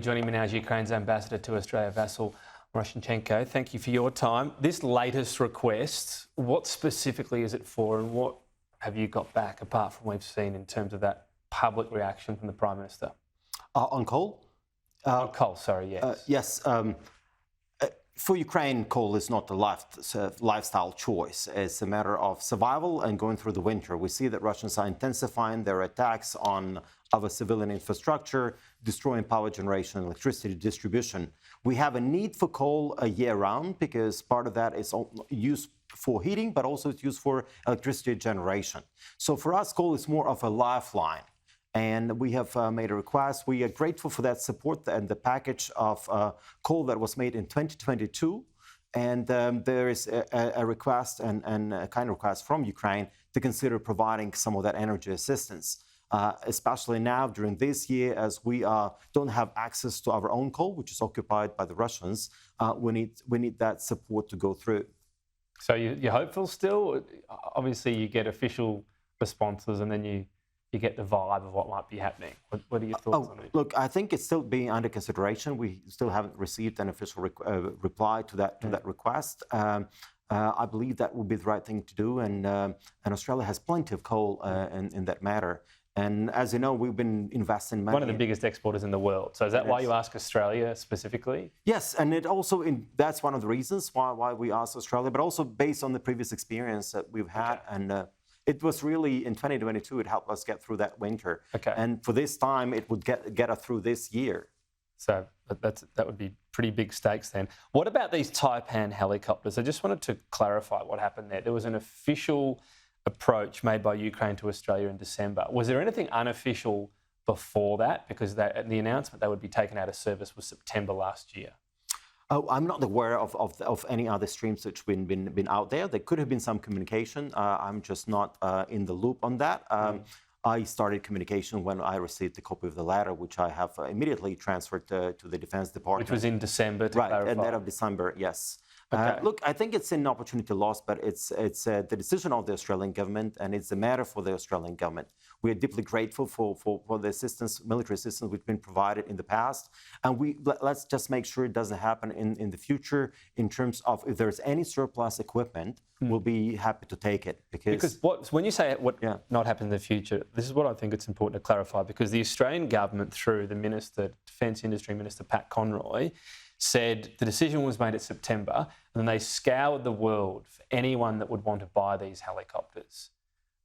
Joining me now is Ukraine's ambassador to Australia, Vasyl Myroshnychenko. Thank you for your time. This latest request, what specifically is it for, and what have you got back, apart from what we've seen in terms of that public reaction from the Prime Minister? On coal? On coal, sorry, yes. Yes. For Ukraine, coal is not a lifestyle choice. It's a matter of survival and going through the winter. We see that Russians are intensifying their attacks on our civilian infrastructure, destroying power generation and electricity distribution. We have a need for coal year-round because part of that is used for heating, but also it's used for electricity generation. So for us, coal is more of a lifeline. And we have made a request. We are grateful for that support and the package of coal that was made in 2022. And there is a request and a kind of request from Ukraine to consider providing some of that energy assistance, especially now during this year as we don't have access to our own coal, which is occupied by the Russians. We need that support to go through. So you're hopeful still? Obviously, you get official responses and then you get the vibe of what might be happening. What are your thoughts on it? Look, I think it's still being under consideration. We still haven't received an official reply to that request. I believe that would be the right thing to do, and Australia has plenty of coal in that matter. And as you know, we've been investing money. One of the biggest exporters in the world. So is that why you ask Australia specifically? Yes, and it also that's one of the reasons why we asked Australia, but also based on the previous experience that we've had. Okay. And it was really, in 2022, it helped us get through that winter. Okay. And for this time, it would get us through this year. So that would be pretty big stakes then. What about these Taipan helicopters? I just wanted to clarify what happened there. There was an official approach made by Ukraine to Australia in December. Was there anything unofficial before that? Because the announcement they would be taken out of service was September last year. Oh, I'm not aware of any other streams which have been out there. There could have been some communication. I'm just not in the loop on that. I started communication when I received the copy of the letter, which I have immediately transferred to the Defense Department. Which was in December, to clarify. Right, at the end of December, yes. Okay. Look, I think it's an opportunity lost, but it's the decision of the Australian government, and it's a matter for the Australian government. We are deeply grateful for the assistance, military assistance, which has been provided in the past, and let's just make sure it doesn't happen in the future. In terms of if there's any surplus equipment, we'll be happy to take it because when you say what not happen in the future, this is what I think it's important to clarify, because the Australian government, through the Minister, Defence Industry Minister Pat Conroy, said the decision was made in September, and then they scoured the world for anyone that would want to buy these helicopters.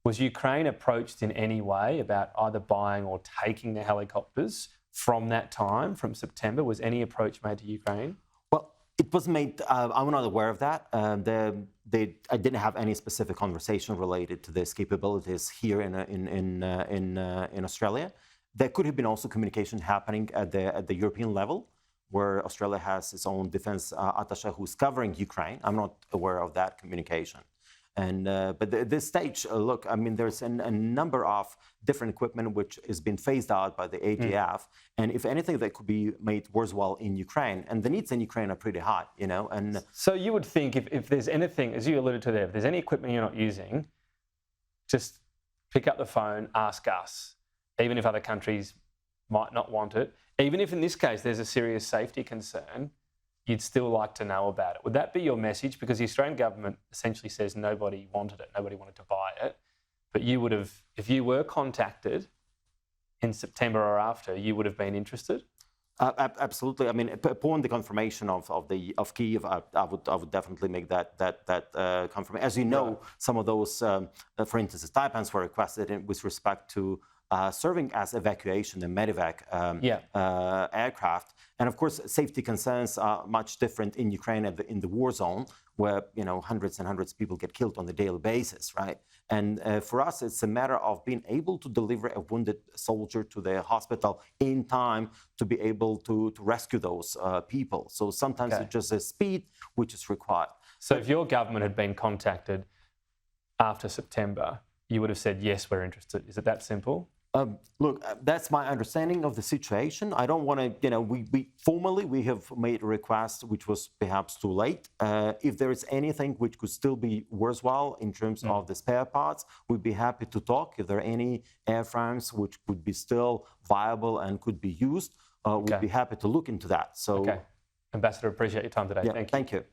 Was Ukraine approached in any way about either buying or taking the helicopters from that time, from September? Was any approach made to Ukraine? Well, it was made. I'm not aware of that. I didn't have any specific conversation related to this capabilities here in Australia. There could have been also communication happening at the European level, where Australia has its own defense attaché who's covering Ukraine. I'm not aware of that communication. And but at this stage, look, I mean, there's a number of different equipment which has been phased out by the ADF, and if anything, that could be made worthwhile in Ukraine. And the needs in Ukraine are pretty high, you know. And so you would think if there's anything, as you alluded to there, if there's any equipment you're not using, just pick up the phone, ask us, even if other countries might not want it. Even if in this case there's a serious safety concern, you'd still like to know about it. Would that be your message? Because the Australian government essentially says nobody wanted it, nobody wanted to buy it. But you would have, if you were contacted in September or after, you would have been interested? Absolutely. I mean, upon the confirmation of Kyiv, I would definitely make that confirmation. As you know, some of those, for instance, the Taipans were requested with respect to serving as evacuation and medevac aircraft. And of course, safety concerns are much different in Ukraine and in the war zone, where hundreds and hundreds of people get killed on a daily basis, right? And for us, it's a matter of being able to deliver a wounded soldier to the hospital in time to be able to rescue those people. So sometimes it's just a speed which is required. So if your government had been contacted after September, you would have said, yes, we're interested. Is it that simple? Look, that's my understanding of the situation. I don't want to, we formally have made a request which was perhaps too late. If there is anything which could still be worthwhile in terms of the spare parts, we'd be happy to talk. If there are any airframes which could be still viable and could be used, we'd be happy to look into that. So, Okay. Ambassador, appreciate your time today. yeah, Thank you. thank you.